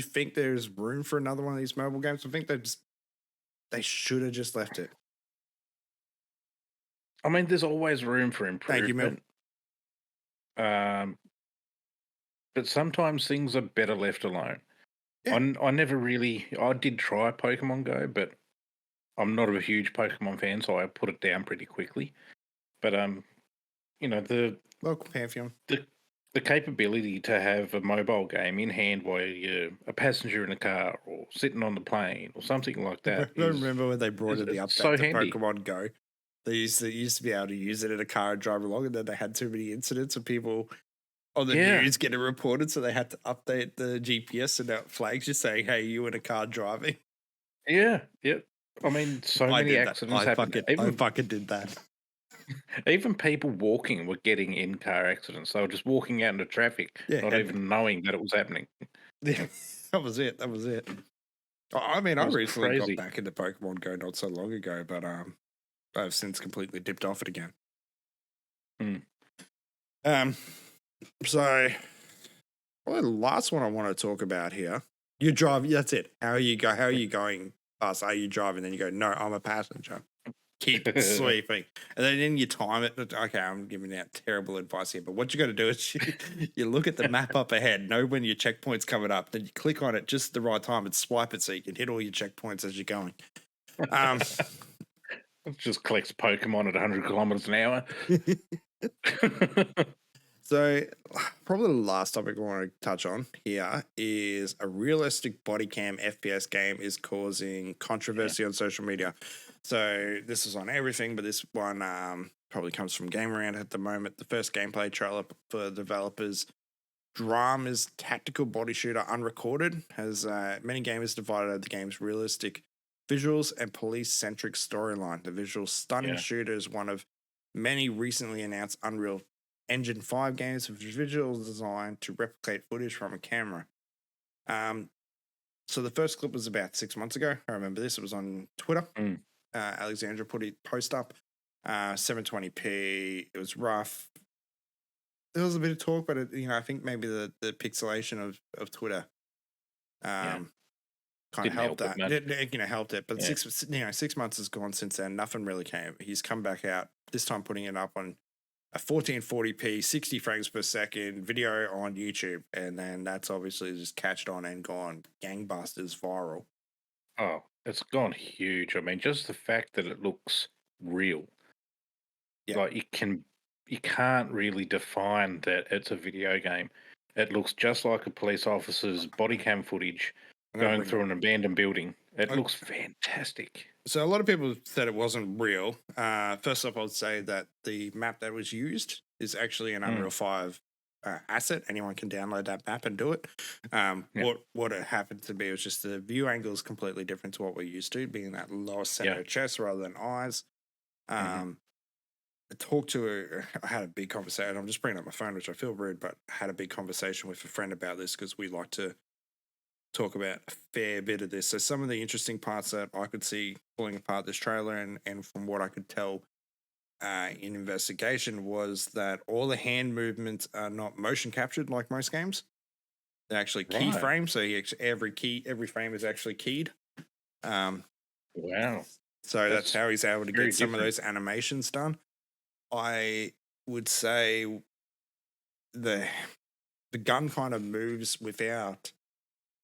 think there's room for another one of these mobile games? I think they should have just left it. I mean, there's always room for improvement. Thank you, Mel. But sometimes things are better left alone. Yeah. I did try Pokemon Go, but I'm not a huge Pokemon fan, so I put it down pretty quickly. But the local Pantheon, the capability to have a mobile game in hand while you're a passenger in a car or sitting on the plane or something like that. I remember when they brought in the update so to handy. Pokemon Go. They used to be able to use it in a car and drive along, and then they had too many incidents of people on the news getting reported, so they had to update the GPS and out flags just saying, "Hey, you in a car driving?" Yeah. I mean, many accidents happen. I fucking did that. Even people walking were getting in car accidents. They were just walking out into traffic, not even knowing that it was happening. Yeah, that was it. I mean, I recently got back into Pokemon Go not so long ago, but I've since completely dipped off it again. So, well, the last one I want to talk about here. You drive. That's it. How are you going? Us? Are you driving? Then you go, no, I'm a passenger. keep sweeping. And then you time it. Okay, I'm giving out terrible advice here, but what you got to do is you look at the map up ahead, know when your checkpoint's coming up, then you click on it just at the right time and swipe it so you can hit all your checkpoints as you're going. It just collects Pokemon at 100 kilometers an hour. So, probably the last topic I want to touch on here is a realistic body cam FPS game is causing controversy on social media. So, this is on everything, but this one probably comes from Game Around at the moment. The first gameplay trailer for developers Drama's tactical body shooter Unrecorded has many gamers divided the game's realistic visuals and police-centric storyline. The visual stunning shooter is one of many recently announced Unreal Engine 5 games with visuals designed to replicate footage from a camera. So the first clip was about 6 months ago. I remember this. It was on Twitter. Alexandra put a post up. 720p. It was rough. There was a bit of talk, but I think maybe the pixelation of Twitter kind of helped that. Helped it. But 6 months has gone since then. Nothing really came. He's come back out this time, putting it up on a 1440p, 60 frames per second video on YouTube, and then that's obviously just catched on and gone gangbusters viral. Oh, it's gone huge. I mean, just the fact that it looks real. Yeah. Like you can't really define that it's a video game. It looks just like a police officer's body cam footage going through an abandoned building. It looks fantastic. So a lot of people said it wasn't real. First off, I would say that the map that was used is actually an Unreal 5 asset. Anyone can download that map and do it. What it happened to be was just the view angle is completely different to what we're used to, being that lower center of chest rather than eyes. I had a big conversation. I'm just bringing up my phone, which I feel rude, but I had a big conversation with a friend about this because we like to talk about a fair bit of this. So some of the interesting parts that I could see pulling apart this trailer and from what I could tell in investigation was that all the hand movements are not motion captured like most games. They're actually keyframes. So every frame is actually keyed. Wow. So that's how he's able to get some of those animations done. I would say the gun kind of moves without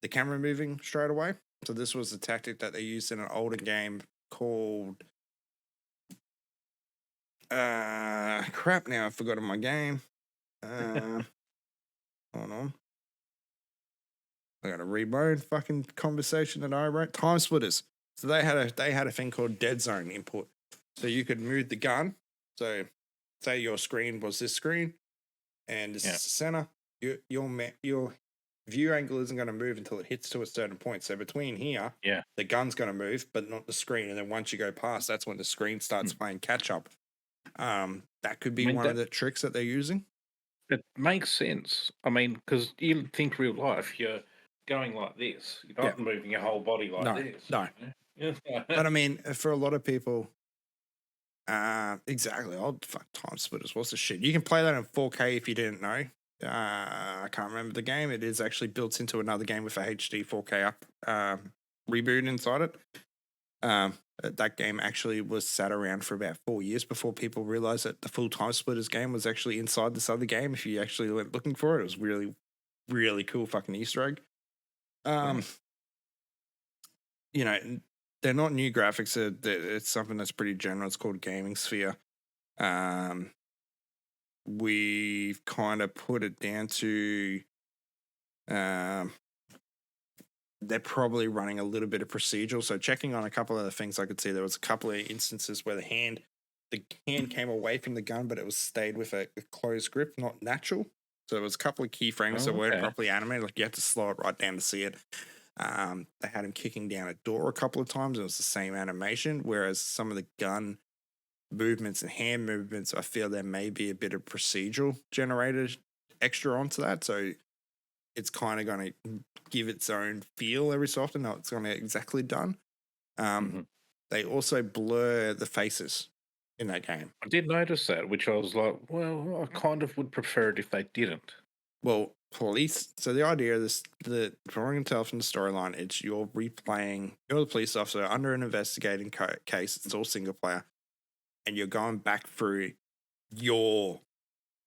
the camera moving straight away. So this was a tactic that they used in an older game called crap, now I've forgotten my game. Hold on. I got a reload fucking conversation that I wrote. Time Splitters. So they had a thing called Dead Zone input. So you could move the gun. So say your screen was this screen and this is the center. Your view angle isn't going to move until it hits to a certain point. So between here, the gun's going to move, but not the screen. And then once you go past, that's when the screen starts playing catch up. That could be one of the tricks that they're using. It makes sense. I mean, because you think real life, you're going like this. You're not moving your whole body like this. No. But I mean, for a lot of people, exactly. Time Splitters. What's the shit? You can play that in 4K if you didn't know. I can't remember the game. It is actually built into another game with a HD 4K up reboot inside it. That game actually was sat around for about 4 years before people realized that the full Time Splitters game was actually inside this other game. If you actually went looking for it, it was really, really cool fucking Easter egg. They're not new graphics. It's something that's pretty general. It's called Gaming Sphere. We've kind of put it down to they're probably running a little bit of procedural. So checking on a couple of the things I could see, there was a couple of instances where the hand came away from the gun, but it was stayed with a closed grip, not natural. So there was a couple of keyframes that weren't properly animated. Like you had to slow it right down to see it. They had him kicking down a door a couple of times. It was the same animation, whereas some of the gun movements and hand movements, I feel there may be a bit of procedural generated extra onto that. So it's kind of going to give its own feel every so often. Not it's going to exactly done. They also blur the faces in that game. I did notice that, which I was like, well, I kind of would prefer it if they didn't. Well, police. So the idea of this, drawing and tell from the storyline, it's you're the police officer under an investigating case. It's all single player. and you're going back through your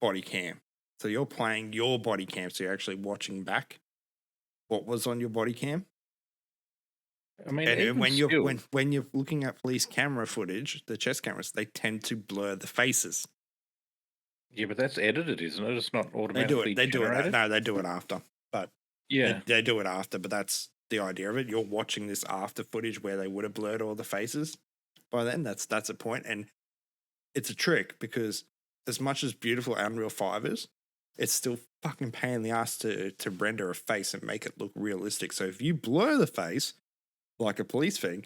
body cam. So you're playing your body cam, so you're actually watching back what was on your body cam. I mean, And even when you're still, when you're looking at police camera footage, the chest cameras, they tend to blur the faces. yeah, but that's edited, isn't it? It's not They automatically do it. generated. No, they do it after. But Yeah, they do it after. But that's the idea of it. You're watching this after footage where they would have blurred all the faces. By then, that's a point, and it's a trick because as much as beautiful Unreal 5 is, it's still fucking pain in the ass to render a face and make it look realistic. So if you blur the face like a police thing,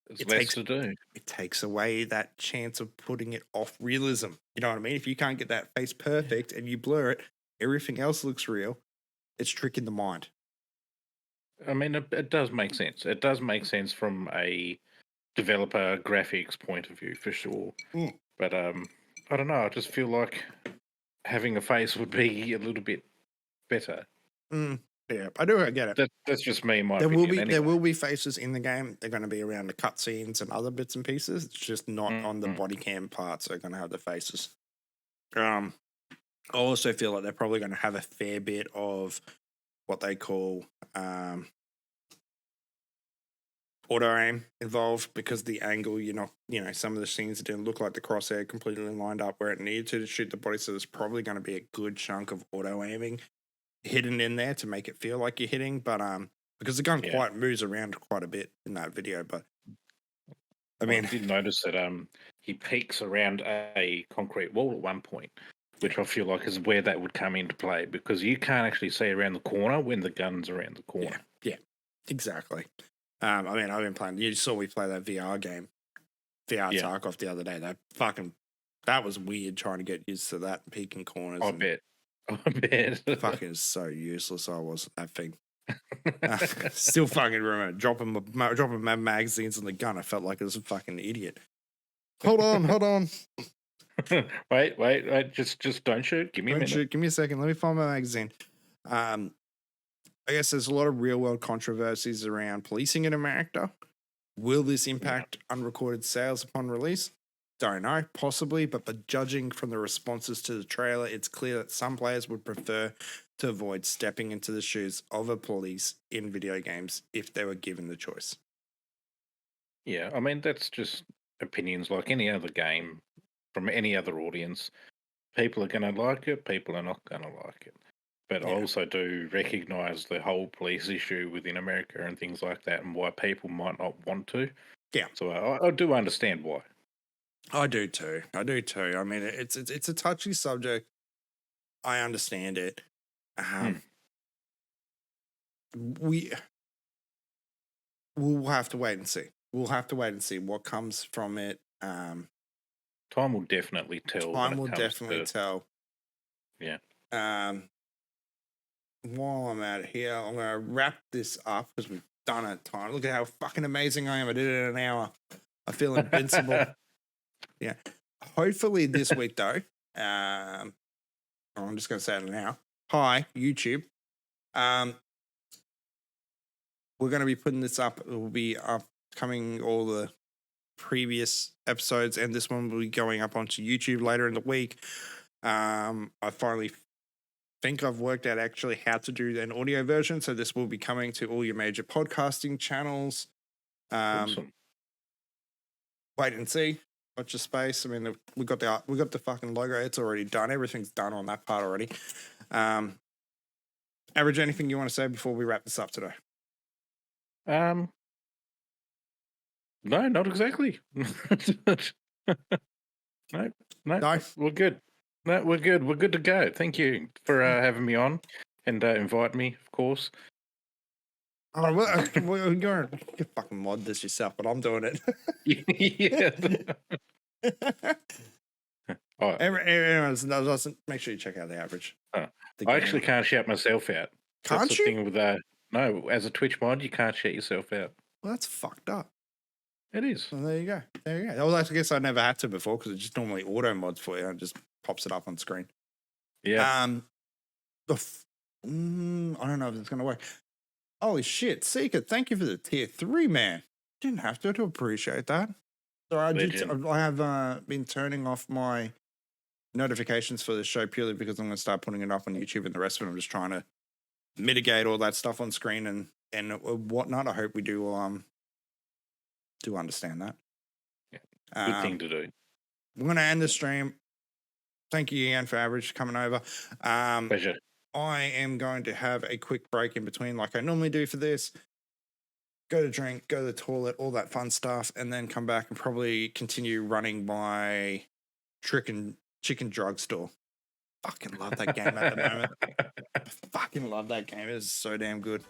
it's it less takes- to do. it takes away that chance of putting it off realism. You know what I mean? If you can't get that face perfect and you blur it, everything else looks real. It's tricking the mind. I mean, it does make sense. It does make sense from a developer graphics point of view, for sure. Mm. But I don't know. I just feel like having a face would be a little bit better. Yeah, I get it. That's just me, in my There opinion. there will be faces in the game. They're going to be around the cutscenes and other bits and pieces. It's just not on the Mhm. body cam parts. They're going to have the faces. I also feel like they're probably going to have a fair bit of what they call auto aim involved because the angle, some of the scenes didn't look like the crosshair completely lined up where it needed to shoot the body. So there's probably going to be a good chunk of auto aiming hidden in there to make it feel like you're hitting. But because the gun Yeah. quite moves around quite a bit in that video. But I Well, mean, I did notice that he peeks around a concrete wall at one point, which I feel like is where that would come into play because you can't actually see around the corner when the gun's around the corner. yeah, exactly. I mean, I've been playing. You saw me play that VR game, VR Yeah. Tarkov the other day. That was weird trying to get used to that peeking corners. I and bet. I bet. Fucking so useless I was at that thing. Still fucking remember dropping my magazines in the gun. I felt like I was a fucking idiot. Hold on. wait. Just don't shoot. Give me a Don't minute. shoot. Give me a second. Let me find my magazine. I guess there's a lot of real world controversies around policing in America. Will this impact unrecorded sales upon release? Don't know, possibly, but judging from the responses to the trailer, it's clear that some players would prefer to avoid stepping into the shoes of a police in video games if they were given the choice. Yeah, I mean, that's just opinions like any other game from any other audience. People are going to like it, people are not going to like it. But I Yeah. also do recognize the whole police issue within America and things like that and why people might not want to. Yeah. So I do understand why. I do too. I mean, it's a touchy subject. I understand it. We'll have to wait and see. We'll have to wait and see what comes from it. Time will definitely tell. when Time it will comes definitely to- tell. Yeah. While I'm at it here, I'm going to wrap this up because we've done it time. Look at how fucking amazing I am. I did it in an hour. I feel invincible. Yeah. Hopefully this week, though, I'm just going to say it now. Hi, YouTube. We're going to be putting this up. It will be upcoming all the previous episodes, and this one will be going up onto YouTube later in the week. I finally think I've worked out actually how to do an audio version, so this will be coming to all your major podcasting channels. Awesome. Wait and see. Watch your space. I mean, we got the fucking logo. It's already done. Everything's done on that part already. Average, anything you want to say before we wrap this up today? No, not exactly. No, No. we're good. No, we're good. We're good to go. Thank you for having me on and invite me, of course. Oh, well, you fucking mod this yourself, but I'm doing it. Yeah. Oh, Everyone doesn't make sure you check out the average. I The actually game. can't shout myself out. Can't That's you? the thing with no, as a Twitch mod, you can't shout yourself out. Well, that's fucked up. It is. Well, there you go. Well, I guess I never had to before because it just normally auto mods for you and just pops it up on screen. Yeah. I don't know if it's gonna work. Holy shit, Seeker! Thank you for the tier 3, man. Didn't have to appreciate that. So Legend. I have been turning off my notifications for the show purely because I'm going to start putting it up on YouTube, and the rest of it I'm just trying to mitigate all that stuff on screen and whatnot. I hope we do understand that. Yeah, good thing to do. We're going to end the stream. Thank you, Ian, for Average coming over. Pleasure. I am going to have a quick break in between, like I normally do for this. Go to drink, go to the toilet, all that fun stuff, and then come back and probably continue running my Chicken Drugstore. Fucking love that game at the moment. I fucking love that game. It is so damn good.